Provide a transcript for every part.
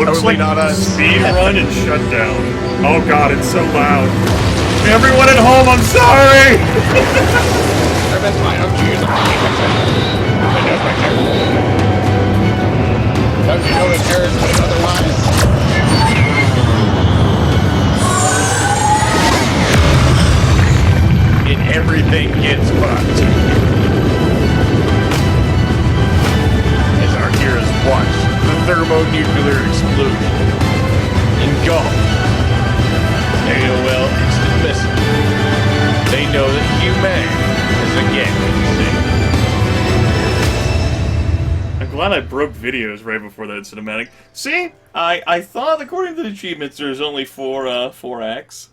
Totally not us. Speed run and shutdown. Oh god, it's so loud. Everyone at home, I'm sorry! That's fine. Oh, jeez. Don't you know the terrorists otherwise? And everything gets fucked. As our heroes watch the thermonuclear explosion engulf AOL instant message. They know that humanity is again insane. I'm glad I broke videos right before that cinematic. See? I thought, according to the achievements, there's only four acts.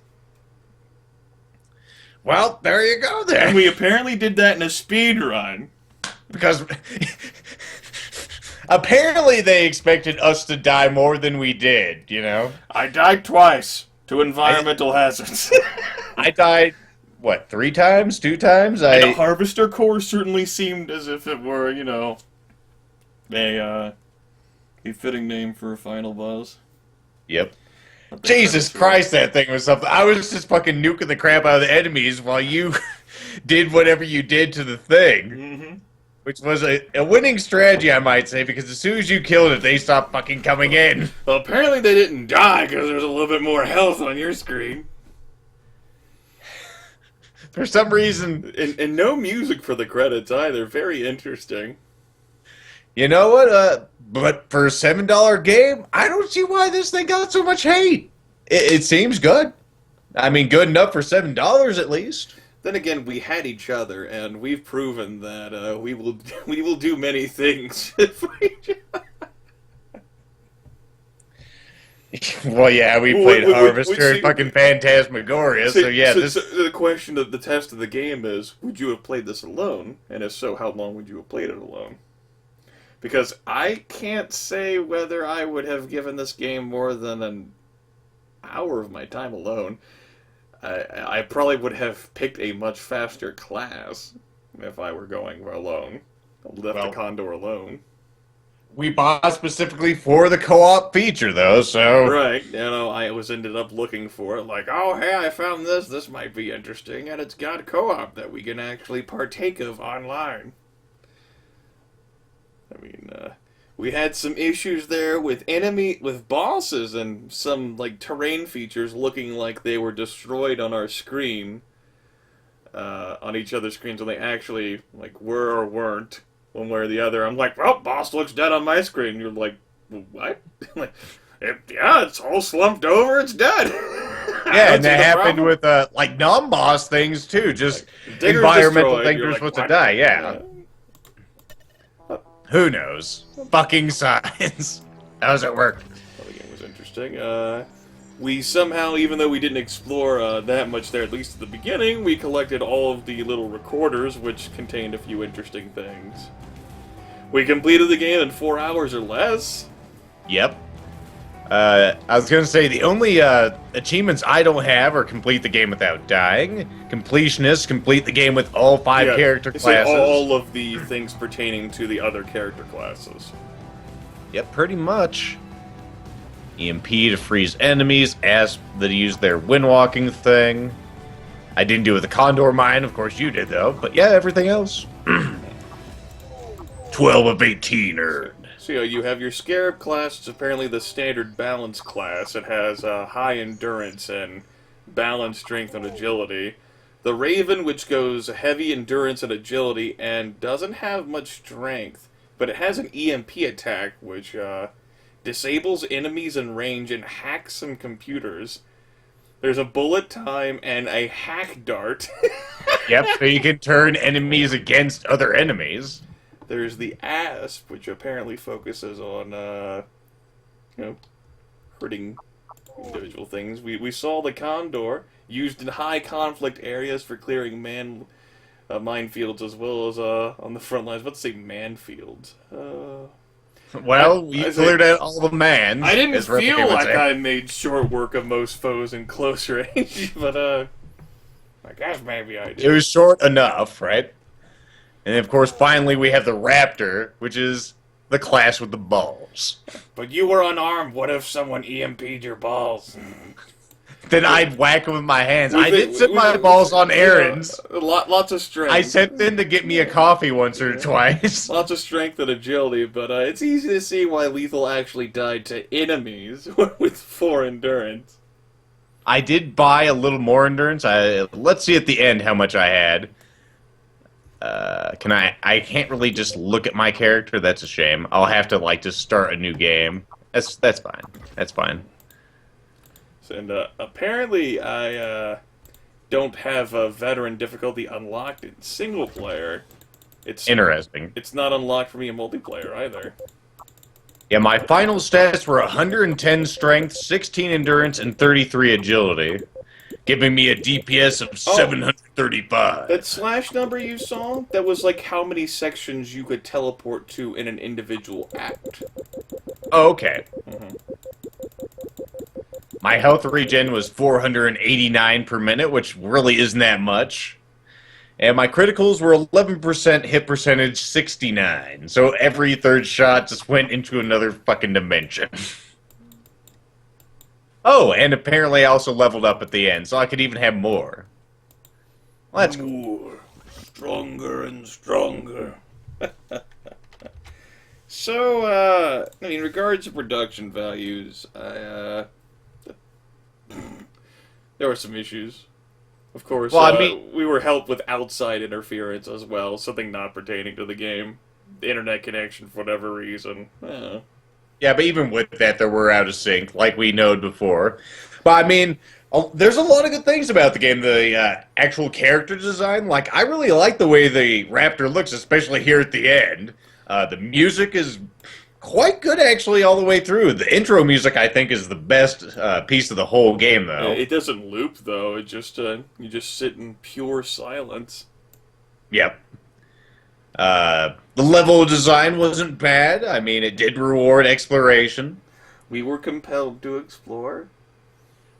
Well, there you go then. And we apparently did that in a speed run. Because apparently they expected us to die more than we did, you know? I died twice to environmental hazards. I died, what, 3 times? 2 times? And a harvester core certainly seemed as if it were, you know, a fitting name for a final boss. Yep. Jesus Christ, that thing was something. I was just fucking nuking the crap out of the enemies while you did whatever you did to the thing. Mm-hmm. Which was a winning strategy, I might say, because as soon as you killed it, they stopped fucking coming in. Well, apparently they didn't die because there was a little bit more health on your screen. For some reason. And no music for the credits either. Very interesting. You know what? But for a $7 game, I don't see why this thing got so much hate. It seems good. I mean, good enough for $7 at least. Then again, we had each other, and we've proven that we will do many things for each other. Well, yeah, we played Harvester and fucking Phantasmagoria, so yeah. So the question of the test of the game is, would you have played this alone? And if so, how long would you have played it alone? Because I can't say whether I would have given this game more than an hour of my time alone. I probably would have picked a much faster class if I were going alone. Left the Condor alone. We bought specifically for the co-op feature, though, so... Right, you know, I ended up looking for it, like, oh, hey, I found this might be interesting, and it's got co-op that we can actually partake of online. I mean, we had some issues there with bosses and some, like, terrain features looking like they were destroyed on our screen, on each other's screens, when they actually, like, were or weren't, one way or the other. I'm like, well, boss looks dead on my screen. You're like, what? Like, yeah, it's all slumped over, it's dead. Yeah, and that happened with, like, non-boss things, too, just like, environmental things are supposed to die, yeah. Who knows? Fucking science. How does it work? Well, the game was interesting. We somehow, even though we didn't explore that much there, at least at the beginning, we collected all of the little recorders, which contained a few interesting things. We completed the game in 4 hours or less. Yep. I was going to say, the only achievements I don't have are complete the game without dying, completionist, complete the game with all 5 character classes. All of the things pertaining to the other character classes. Yep, pretty much. EMP to freeze enemies, Asp that use their windwalking thing. I didn't do it with the Condor Mine, of course you did though, but yeah, everything else. 12 of 18 earned. So you have your Scarab class. It's apparently the standard balance class. It has high endurance and balance, strength, and agility. The Raven, which goes heavy endurance and agility and doesn't have much strength, but it has an EMP attack, which disables enemies in range and hacks some computers. There's a bullet time and a hack dart. Yep, so you can turn enemies against other enemies. There's the Asp, which apparently focuses on, hurting individual things. We saw the Condor, used in high conflict areas for clearing minefields, as well as on the front lines. Let's say manfields. Well, we cleared out all the mans. I didn't feel like I made short work of most foes in close range, but I guess maybe I did. It was short enough, right? And of course, finally, we have the Raptor, which is The class with the balls. But you were unarmed. What if someone EMP'd your balls? Then I'd whack them with my hands. I did With send my balls on errands. Lots of strength. I sent them to get me a coffee once or twice. Lots of strength and agility, but it's easy to see why Lethal actually died to enemies with 4 endurance. I did buy a little more endurance. Let's see at the end how much I had. I can't really just look at my character. That's a shame. I'll have to like just start a new game. That's fine. That's fine. And apparently I don't have a veteran difficulty unlocked in single player. It's Interesting. It's not unlocked for me in multiplayer either. Yeah, my final stats were 110 strength, 16 endurance, and 33 agility, giving me a DPS of 735. That slash number you saw, that was like how many sections you could teleport to in an individual act. Oh, okay. My health regen was 489 per minute, which really isn't that much. And my criticals were 11%, hit percentage 69. So every third shot just went into another fucking dimension. Oh, and apparently I also leveled up at the end, so I could even have more. Well, that's cool. More. Stronger and stronger. So, in regards to production values, there were some issues. Of course, well, I mean, we were helped with outside interference as well, something not pertaining to the game. The internet connection, for whatever reason. Yeah, but even with that, they were out of sync, like we knowed before. But I mean, there's a lot of good things about the game. The actual character design, like, I really like the way the raptor looks, especially here at the end. The music is quite good, actually, all the way through. The intro music, I think, is the best piece of the whole game, though. It doesn't loop, though. It just you just sit in pure silence. Yep. The level design wasn't bad. I mean, it did reward exploration. We were compelled to explore.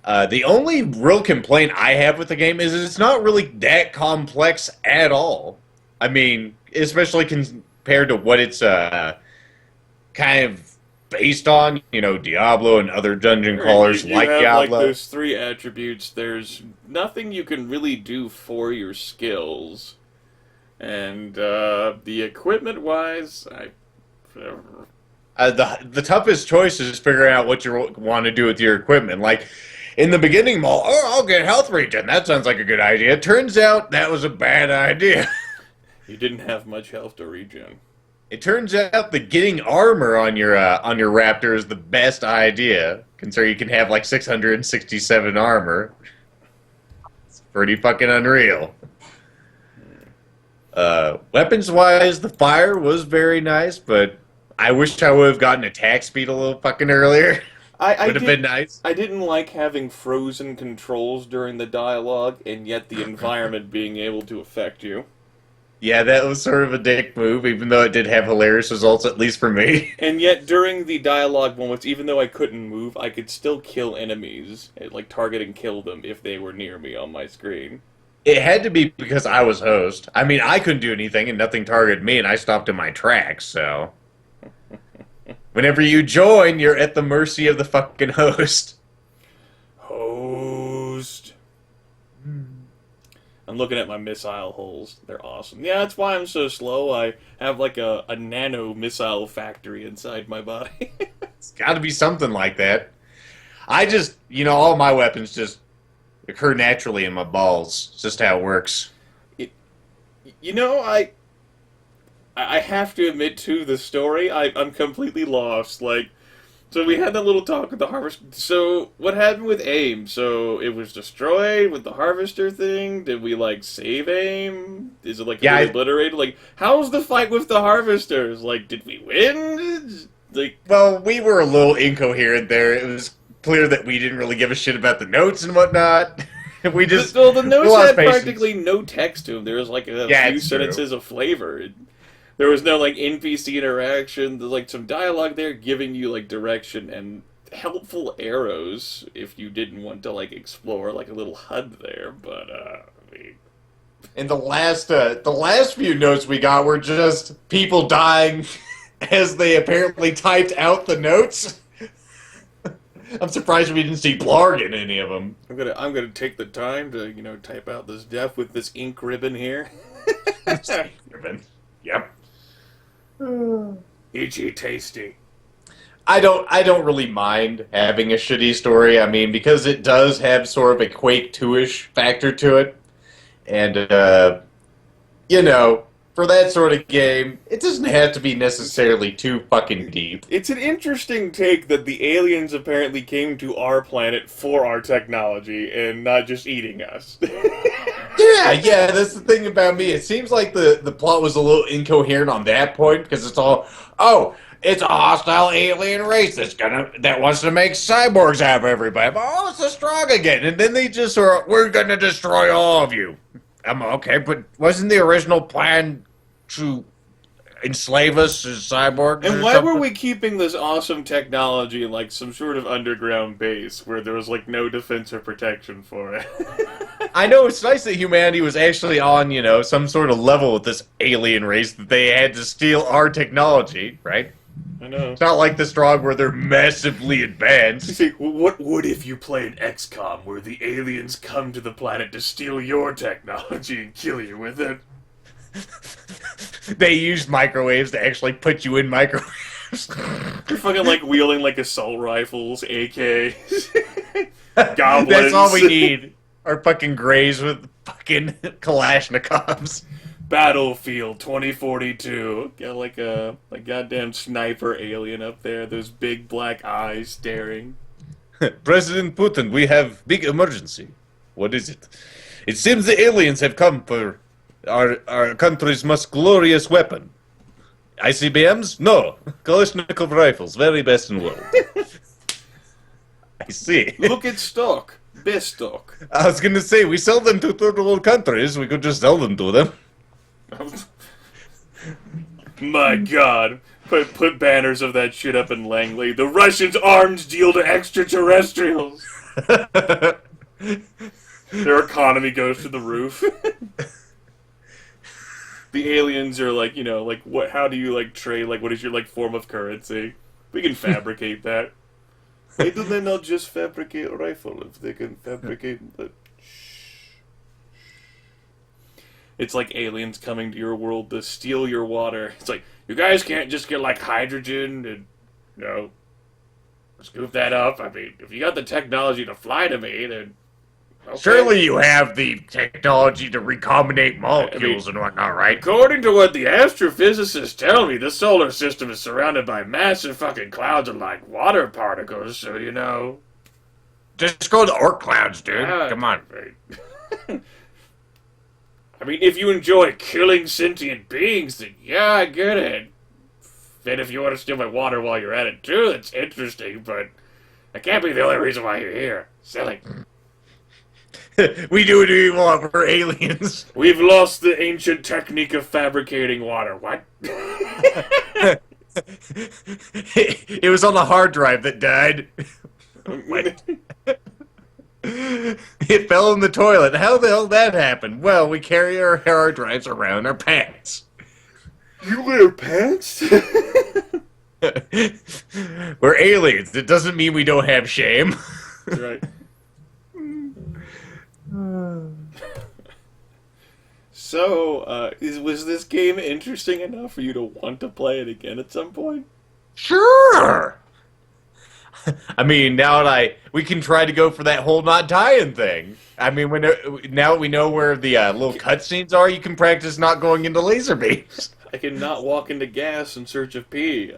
The only real complaint I have with the game is it's not really that complex at all. I mean, especially compared to what it's kind of based on, you know, Diablo and other dungeon crawlers like have, Diablo. Like those 3 attributes. There's nothing you can really do for your skills, and the equipment-wise, the toughest choice is figuring out what you want to do with your equipment. Like, in the beginning, I'll get health regen. That sounds like a good idea. Turns out that was a bad idea. You didn't have much health to regen. It turns out that getting armor on your raptor is the best idea, considering you can have like 667 armor. It's pretty fucking unreal. Weapons-wise, the fire was very nice, but I wish I would have gotten attack speed a little fucking earlier. Would have been nice. I didn't like having frozen controls during the dialogue, and yet the environment being able to affect you. Yeah, that was sort of a dick move, even though it did have hilarious results, at least for me. And yet, during the dialogue moments, even though I couldn't move, I could still kill enemies, like target and kill them if they were near me on my screen. It had to be because I was host. I mean, I couldn't do anything, and nothing targeted me, and I stopped in my tracks, so... Whenever you join, you're at the mercy of the fucking host. Host. I'm looking at my missile holes. They're awesome. Yeah, that's why I'm so slow. I have like a nano missile factory inside my body. It's got to be something like that. I just, you know, all my weapons just occur naturally in my balls. It's just how it works. You know, I have to admit, to the story, I'm completely lost. Like, so we had that little talk with the harvester. So, what happened with AIM? So, it was destroyed with the harvester thing? Did we, like, save AIM? Is it, like, obliterated? Like, how's the fight with the harvesters? Like, did we win? Like, well, we were a little incoherent there. It was clear that we didn't really give a shit about the notes and whatnot. We just... Well, the notes had practically no text to them. There was, like, a few sentences of flavor. There was no, like, NPC interaction. There's, like, some dialogue there giving you, like, direction and helpful arrows if you didn't want to, like, explore, like, a little HUD there. But, I mean... And the last few notes we got were just people dying as they apparently typed out the notes. I'm surprised we didn't see Blarg in any of them. I'm gonna take the time to, type out this death with this ink ribbon here. Yep. Itchy tasty. I don't really mind having a shitty story. I mean, because it does have sort of a Quake 2-ish factor to it. And for that sort of game, it doesn't have to be necessarily too fucking deep. It's an interesting take that the aliens apparently came to our planet for our technology and not just eating us. Yeah, that's the thing about me. It seems like the plot was a little incoherent on that point, because it's all, it's a hostile alien race that wants to make cyborgs out of everybody. But, it's a strong again. And then they just we're gonna destroy all of you. I'm okay, but wasn't the original plan to enslave us as cyborgs? And why were we keeping this awesome technology in like some sort of underground base where there was like no defense or protection for it? I know it's nice that humanity was actually on, some sort of level with this alien race that they had to steal our technology, right? I know. It's not like the Strong where they're massively advanced. You see, what if you played XCOM where the aliens come to the planet to steal your technology and kill you with it? They used microwaves to actually put you in microwaves. You're fucking like wielding like assault rifles, AKs, goblins. That's all we need. Our fucking grays with fucking Kalashnikovs. Battlefield 2042. Got like a goddamn sniper alien up there. Those big black eyes staring. President Putin, we have big emergency. What is it? It seems the aliens have come for our country's most glorious weapon. ICBMs? No. Kalashnikov rifles, very best in the world. I see. Look at stock. Best stock. I was gonna say, we sell them to third world countries. We could just sell them to them. My God. Put banners of that shit up in Langley. The Russians' arms deal to extraterrestrials. Their economy goes to the roof. The aliens are like, what? How do you trade? What is your form of currency? We can fabricate that. Why do they not just fabricate a rifle if they can fabricate the... It's like aliens coming to your world to steal your water. It's like, you guys can't just get hydrogen and, scoop that up. I mean, if you got the technology to fly to me, then... Okay. Surely you have the technology to recombinate molecules and whatnot, right? According to what the astrophysicists tell me, the solar system is surrounded by massive fucking clouds of, water particles, so, Just go to Oort clouds, dude. Come on. I mean, if you enjoy killing sentient beings, then yeah, I get it. And if you want to steal my water while you're at it, too, that's interesting, but that can't be the only reason why you're here. Silly. We do what we want. We're aliens. We've lost the ancient technique of fabricating water. What? It was on the hard drive that died. What? It fell in the toilet. How the hell did that happen? Well, we carry our hard drives around our pants. You wear pants? We're aliens. It doesn't mean we don't have shame. That's right. So, was this game interesting enough for you to want to play it again at some point? Sure! I mean, we can try to go for that whole not dying thing. I mean, now we know where the little cutscenes are, you can practice not going into laser beams. I can not walk into gas in search of pee.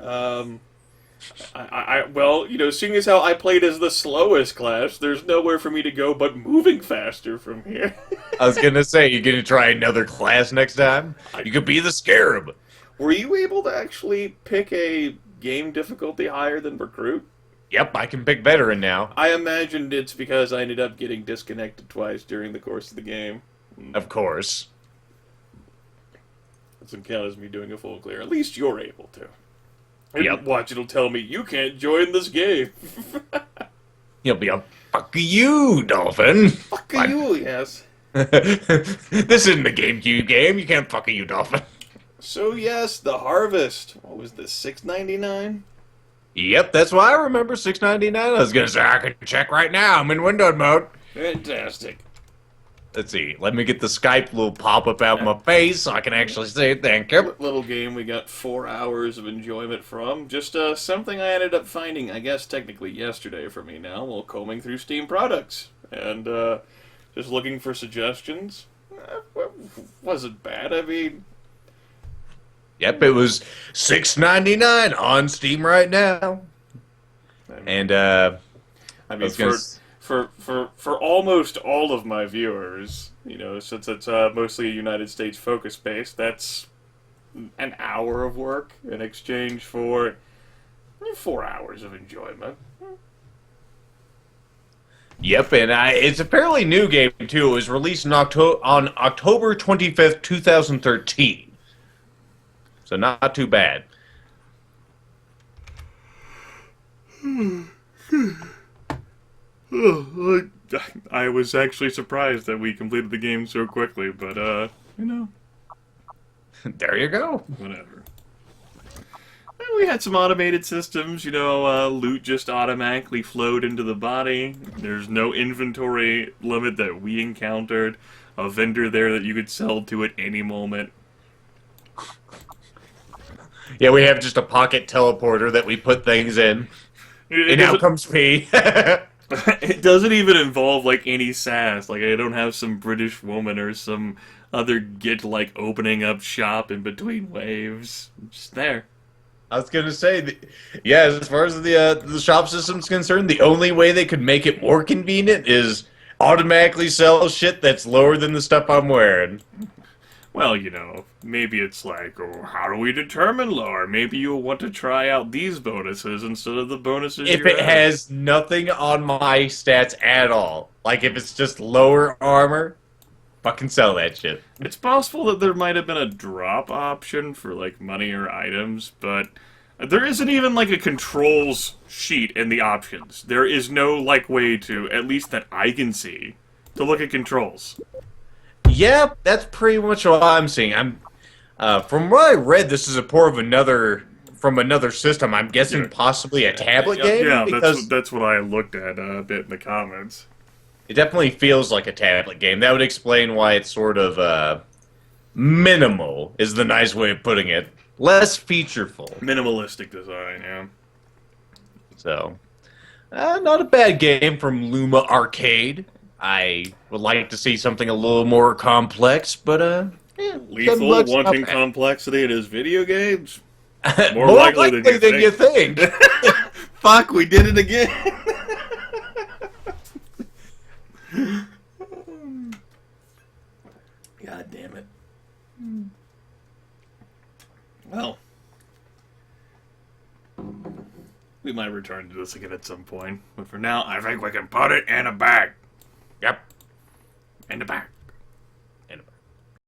Well, seeing as how I played as the slowest class, there's nowhere for me to go but moving faster from here. I was gonna say, you gonna try another class next time? You could be the Scarab. Were you able to actually pick a game difficulty higher than Recruit? Yep, I can pick Veteran now. I imagined it's because I ended up getting disconnected twice during the course of the game. Of course. Doesn't count as me doing a full clear. At least you're able to. Yep. Watch, it'll tell me, you can't join this game. You'll be a fuck you, Dolphin. Fuck you, yes. This isn't a GameCube game. You can't fuck you, Dolphin. So yes, the Harvest. What was this, $6.99? Yep, that's why I remember 6.99. I was gonna say I can check right now. I'm in windowed mode. Fantastic. Let's see. Let me get the Skype little pop-up out my face so I can actually say thank you. Little game we got 4 hours of enjoyment from. Just something I ended up finding, I guess technically yesterday for me now, while combing through Steam products. And just looking for suggestions. Wasn't bad. I mean, Yep, it was $6.99 on Steam right now. And I mean, was gonna for almost all of my viewers, you know, since it's mostly a United States focus base, that's an hour of work in exchange for 4 hours of enjoyment. Yep, and it's a fairly new game too. It was released on October 25th, 2013. So not too bad. I was actually surprised that we completed the game so quickly, but you know, There you go. whatever. We had some automated systems, you know, loot just automatically flowed into the body. There's no inventory limit that we encountered. A vendor there that you could sell to at any moment. Yeah, we have just a pocket teleporter that we put things in. And out comes P. It doesn't even involve, like, any sass. Like, I don't have some British woman or some other git, like, opening up shop in between waves. I'm just there. I was gonna say, yeah. As far as the shop system's concerned, the only way they could make it more convenient is automatically sell shit that's lower than the stuff I'm wearing. Well, you know, maybe it's like, oh, how do we determine lower? Maybe you'll want to try out these bonuses instead of the bonuses If you're it at. has nothing on my stats at all, like if it's just lower armor, fucking sell that shit. It's possible that there might have been a drop option for, like, money or items, but there isn't even, like, a controls sheet in the options. There is no, like, way to, at least that I can see, to look at controls. Yeah, that's pretty much what I'm seeing. From what I read, this is a port of another system. I'm guessing possibly a tablet game. Yeah, because that's what I looked at a bit in the comments. it definitely feels like a tablet game. That would explain why it's sort of minimal. Is the nice way of putting it. Less featureful. Minimalistic design, yeah. So, not a bad game from Luma Arcade. I would like to see something a little more complex, but yeah, Lethal $10 not wanting bad. complexity in his video games? More likely than you think. Fuck, we did it again! God damn it. Well, we might return to this again at some point, but for now, I think we can put it in a bag. Yep. In the bag.